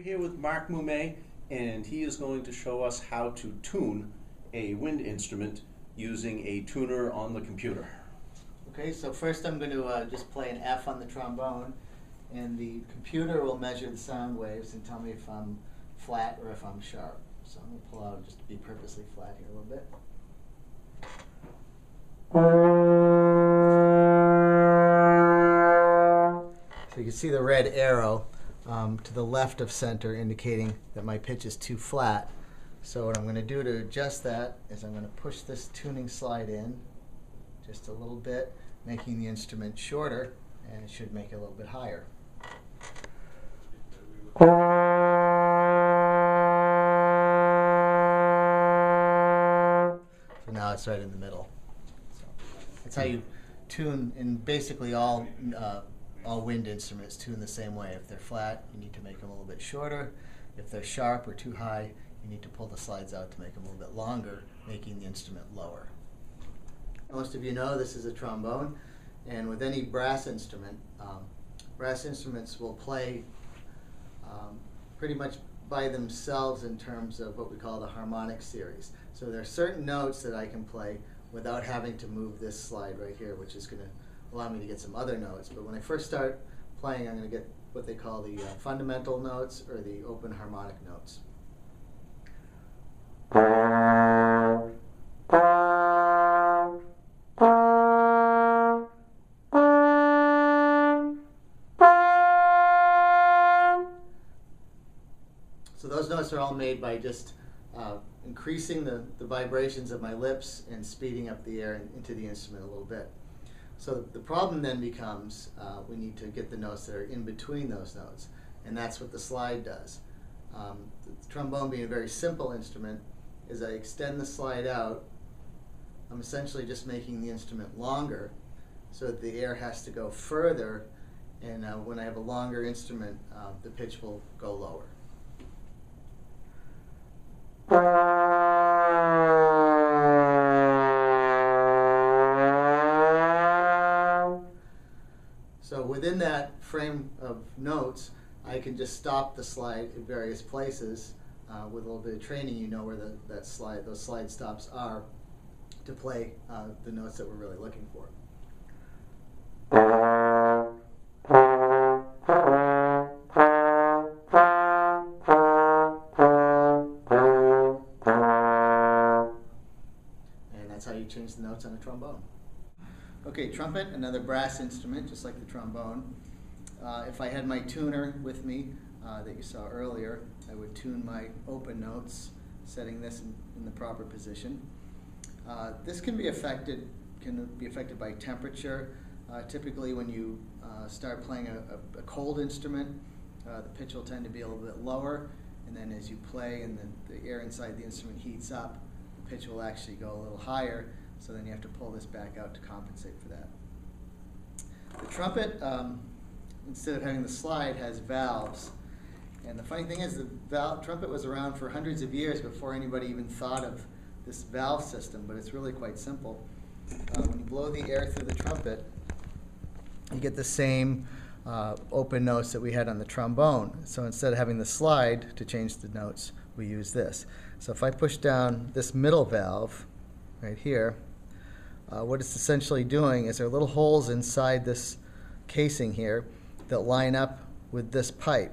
Here with Mark Moumet, and he is going to show us how to tune a wind instrument using a tuner on the computer. Okay, so first I'm going to just play an F on the trombone, and the computer will measure the sound waves and tell me if I'm flat or if I'm sharp. So I'm going to pull out just to be purposely flat here a little bit. So you can see the red arrow to the left of center indicating that my pitch is too flat. So what I'm going to do to adjust that is I'm going to push this tuning slide in just a little bit, making the instrument shorter, and it should make it a little bit higher. So now it's right in the middle. So that's how you tune, and basically all wind instruments tune the same way. If they're flat, you need to make them a little bit shorter. If they're sharp or too high, you need to pull the slides out to make them a little bit longer, making the instrument lower. Most of you know this is a trombone, and with any brass instrument, brass instruments will play pretty much by themselves in terms of what we call the harmonic series. So there are certain notes that I can play without having to move this slide right here, which is going to allow me to get some other notes. But when I first start playing, I'm going to get what they call the fundamental notes or the open harmonic notes. So those notes are all made by just increasing the vibrations of my lips and speeding up the air into the instrument a little bit. So the problem then becomes we need to get the notes that are in between those notes, and that's what the slide does. The trombone being a very simple instrument, as I extend the slide out, I'm essentially just making the instrument longer so that the air has to go further, and when I have a longer instrument, the pitch will go lower. So within that frame of notes, I can just stop the slide at various places. With a little bit of training, you know where those slide stops are to play the notes that we're really looking for. And that's how you change the notes on a trombone. Okay, trumpet, another brass instrument, just like the trombone. If I had my tuner with me that you saw earlier, I would tune my open notes, setting this in the proper position. This can be affected by temperature. Typically, when you start playing a cold instrument, the pitch will tend to be a little bit lower, and then as you play and the air inside the instrument heats up, the pitch will actually go a little higher. So then you have to pull this back out to compensate for that. The trumpet, instead of having the slide, has valves. And the funny thing is, the trumpet was around for hundreds of years before anybody even thought of this valve system, but it's really quite simple. When you blow the air through the trumpet, you get the same open notes that we had on the trombone. So instead of having the slide to change the notes, we use this. So if I push down this middle valve right here, what it's essentially doing is there are little holes inside this casing here that line up with this pipe.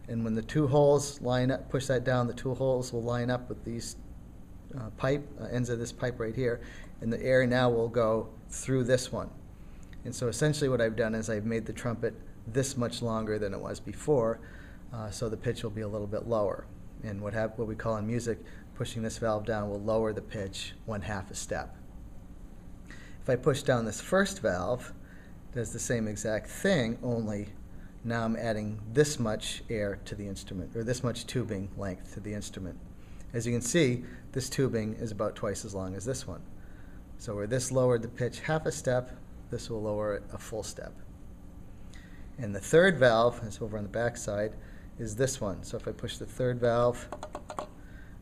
And when the two holes line up, push that down, the two holes will line up with these ends of this pipe right here, and the air now will go through this one. And so essentially what I've done is I've made the trumpet this much longer than it was before, so the pitch will be a little bit lower. And what we call in music, pushing this valve down will lower the pitch 1/2 a step. If I push down this first valve, it does the same exact thing, only now I'm adding this much air to the instrument, or this much tubing length to the instrument. As you can see, this tubing is about twice as long as this one. So where this lowered the pitch 1/2 a step, this will lower it a full step. And the third valve, that's over on the back side, is this one. So if I push the third valve,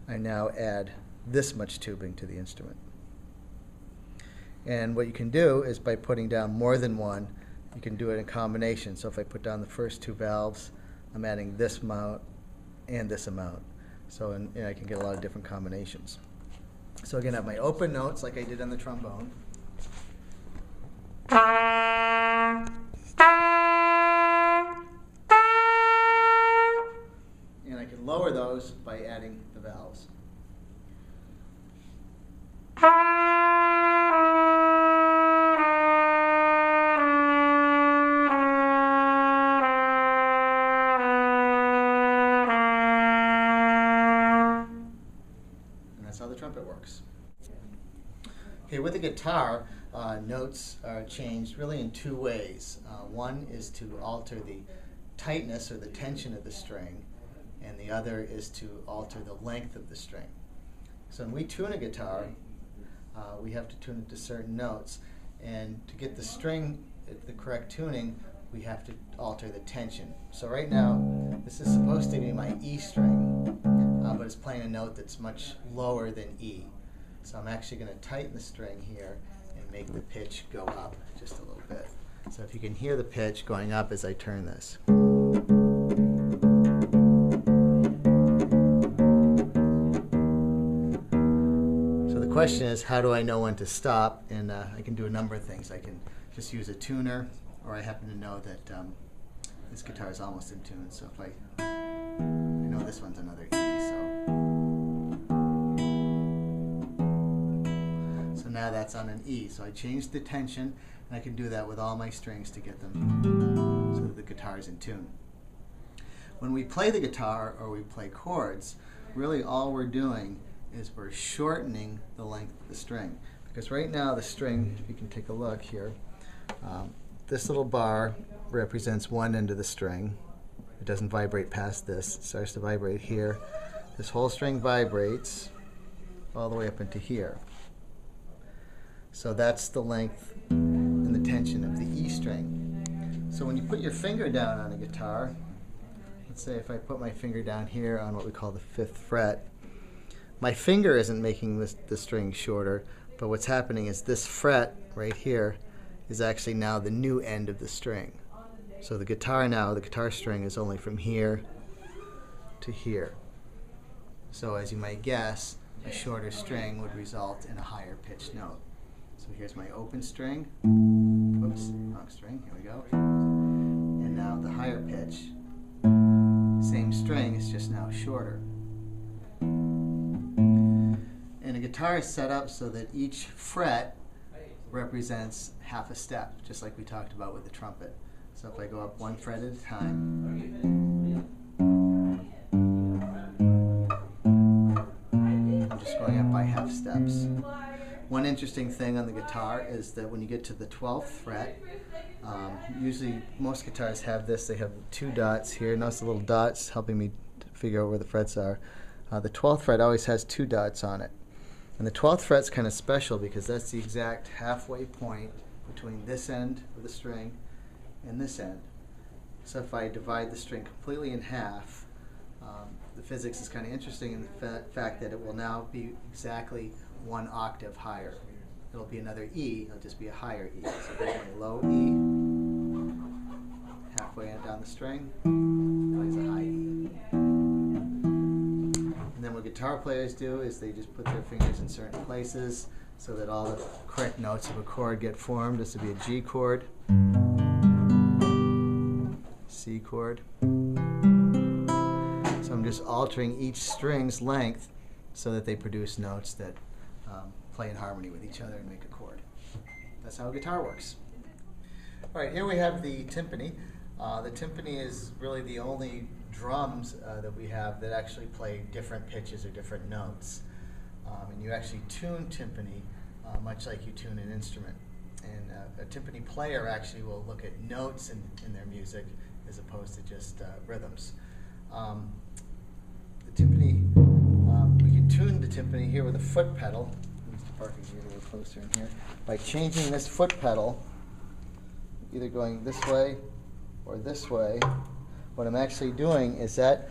I now add this much tubing to the instrument. And what you can do is by putting down more than one, you can do it in combination. So if I put down the first two valves, I'm adding this amount and this amount. So and I can get a lot of different combinations. So again, I have my open notes like I did on the trombone. And I can lower those by adding the vowels. And that's how the trumpet works. Okay, with the guitar, notes are changed really in two ways. One is to alter the tightness or the tension of the string, and the other is to alter the length of the string. So when we tune a guitar, we have to tune it to certain notes, and to get the string at the correct tuning, we have to alter the tension. So right now, this is supposed to be my E string, but it's playing a note that's much lower than E. So I'm actually going to tighten the string here and make the pitch go up just a little bit. So if you can hear the pitch going up as I turn this. So the question is, how do I know when to stop? And I can do a number of things. I can just use a tuner, or I happen to know that this guitar is almost in tune. So if I know this one's another E, so now that's on an E. So I changed the tension, and I can do that with all my strings to get them so that the guitar is in tune. When we play the guitar or we play chords, really all we're doing is we're shortening the length of the string. Because right now the string, if you can take a look here, this little bar represents one end of the string. It doesn't vibrate past this. It starts to vibrate here. This whole string vibrates all the way up into here. So that's the length and the tension of the E string. So when you put your finger down on a guitar, let's say if I put my finger down here on what we call the 5th fret, my finger isn't making the string shorter, but what's happening is this fret right here is actually now the new end of the string. So the guitar string is only from here to here. So as you might guess, a shorter string would result in a higher pitched note. So here's my open string. Oops, wrong string, here we go. And now the higher pitch. Same string, it's just now shorter. And a guitar is set up so that each fret represents half a step, just like we talked about with the trumpet. So if I go up one fret at a time, I'm just going up by half steps. One interesting thing on the guitar is that when you get to the 12th fret, usually most guitars have this, they have 2 dots here. Notice the little dots helping me to figure out where the frets are. The 12th fret always has 2 dots on it. And the 12th fret's kind of special because that's the exact halfway point between this end of the string and this end. So if I divide the string completely in half, the physics is kind of interesting in the fact that it will now be exactly 1 octave higher. It'll be another E, it'll just be a higher E. So there's my low E, halfway down the string, plays a high E. And then what guitar players do is they just put their fingers in certain places so that all the correct notes of a chord get formed. This would be a G chord, C chord. So I'm just altering each string's length so that they produce notes that play in harmony with each other and make a chord. That's how guitar works. All right, here we have the timpani. The timpani is really the only drums that we have that actually play different pitches or different notes. And you actually tune timpani much like you tune an instrument. And a timpani player actually will look at notes in their music as opposed to just rhythms. The timpani, we can tune the timpani here with a foot pedal. Mr. Parker, get a little closer in here. By changing this foot pedal, either going this way or this way, what I'm actually doing is that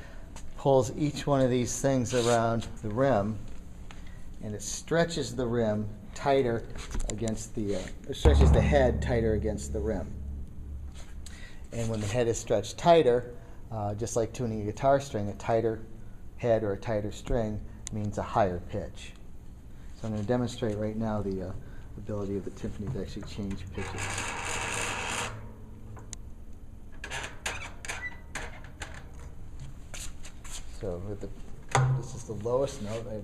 pulls each one of these things around the rim, and it stretches the rim tighter against the, it stretches the head tighter against the rim. And when the head is stretched tighter, Just like tuning a guitar string, a tighter head or a tighter string means a higher pitch. So I'm going to demonstrate right now the ability of the timpani to actually change pitches. So with this is the lowest note. I have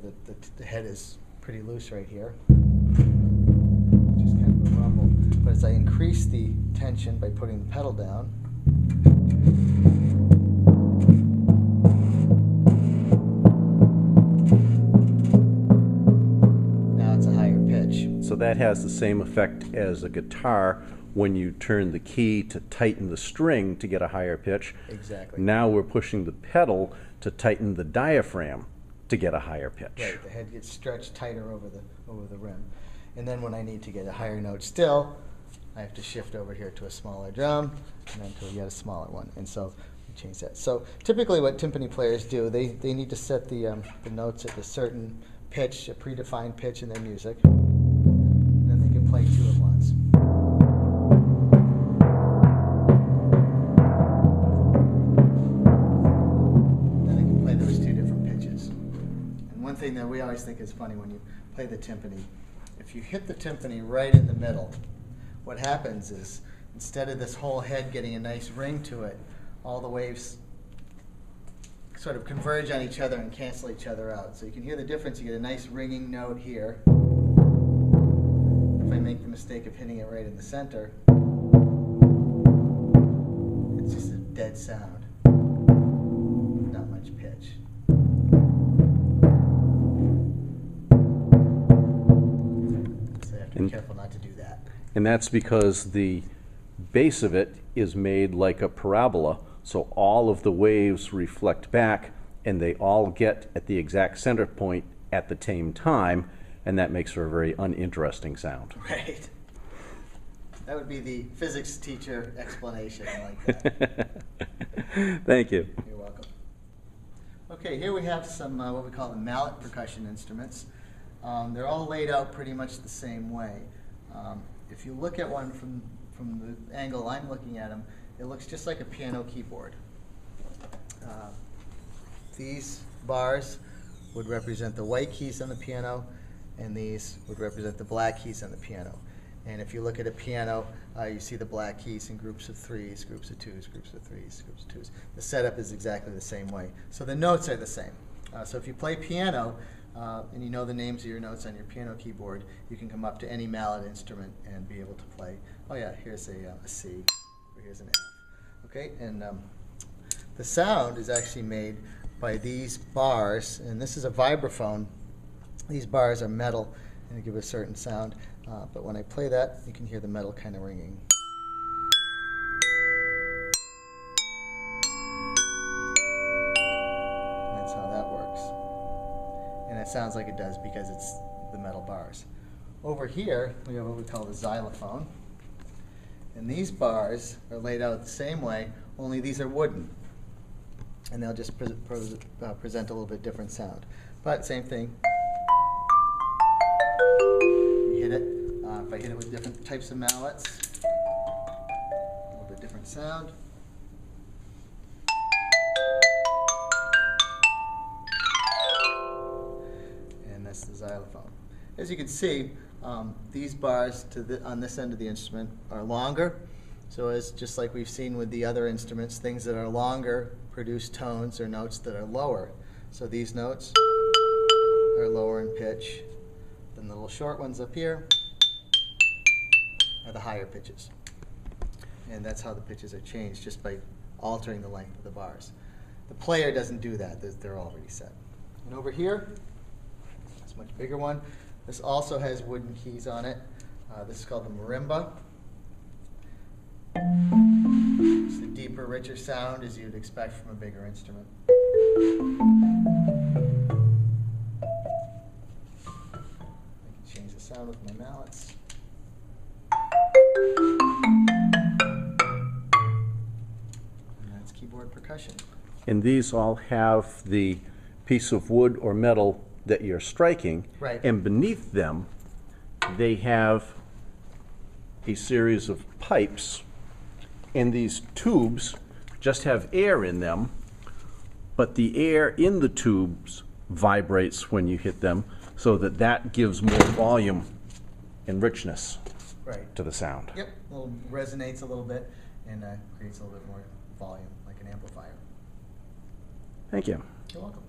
the head is pretty loose right here. Just kind of a rumble. But as I increase the tension by putting the pedal down, now it's a higher pitch. So that has the same effect as a guitar when you turn the key to tighten the string to get a higher pitch. Exactly. Now we're pushing the pedal to tighten the diaphragm to get a higher pitch. Right, the head gets stretched tighter over the rim. And then when I need to get a higher note still, I have to shift over here to a smaller drum, and then to yet a smaller one. And so we change that. So typically what timpani players do, they need to set the notes at a certain pitch, a predefined pitch in their music. Then they can play two at once. Then they can play those two different pitches. And one thing that we always think is funny when you play the timpani, if you hit the timpani right in the middle, what happens is instead of this whole head getting a nice ring to it, all the waves sort of converge on each other and cancel each other out. So you can hear the difference. You get a nice ringing note here. If I make the mistake of hitting it right in the center, it's just a dead sound. Not much pitch. So you have to be careful not to do that. And that's because the base of it is made like a parabola, so all of the waves reflect back and they all get at the exact center point at the same time, and that makes for a very uninteresting sound. Right. That would be the physics teacher explanation. I like that. Thank you. You're welcome. Okay, here we have some what we call the mallet percussion instruments. They're all laid out pretty much the same way. If you look at one from the angle I'm looking at them, it looks just like a piano keyboard. These bars would represent the white keys on the piano, and these would represent the black keys on the piano. And if you look at a piano, you see the black keys in groups of threes, groups of twos, groups of threes, groups of twos. The setup is exactly the same way. So the notes are the same. So if you play piano, and you know the names of your notes on your piano keyboard, you can come up to any mallet instrument and be able to play. Oh yeah, here's a C, or here's an F. Okay, and the sound is actually made by these bars, and this is a vibraphone. These bars are metal and they give a certain sound, but when I play that, you can hear the metal kind of ringing. That's how that works. And it sounds like it does because it's the metal bars. Over here, we have what we call the xylophone. And these bars are laid out the same way, only these are wooden. And they'll just present a little bit different sound. But same thing. You hit it. If I hit it with different types of mallets, a little bit different sound. And that's the xylophone. As you can see, these bars on this end of the instrument are longer. So as just like we've seen with the other instruments, things that are longer produce tones or notes that are lower. So these notes are lower in pitch than the little short ones up here are the higher pitches. And that's how the pitches are changed, just by altering the length of the bars. The player doesn't do that. They're already set. And over here, it's a much bigger one. This also has wooden keys on it. This is called the marimba. It's a deeper, richer sound as you'd expect from a bigger instrument. I can change the sound with my mallets. And that's keyboard percussion. And these all have the piece of wood or metal that you're striking, Right. and beneath them they have a series of pipes, and these tubes just have air in them, but the air in the tubes vibrates when you hit them, so that that gives more volume and richness Right. to the sound. Yep, resonates a little bit and creates a little bit more volume, like an amplifier. Thank you. You're welcome.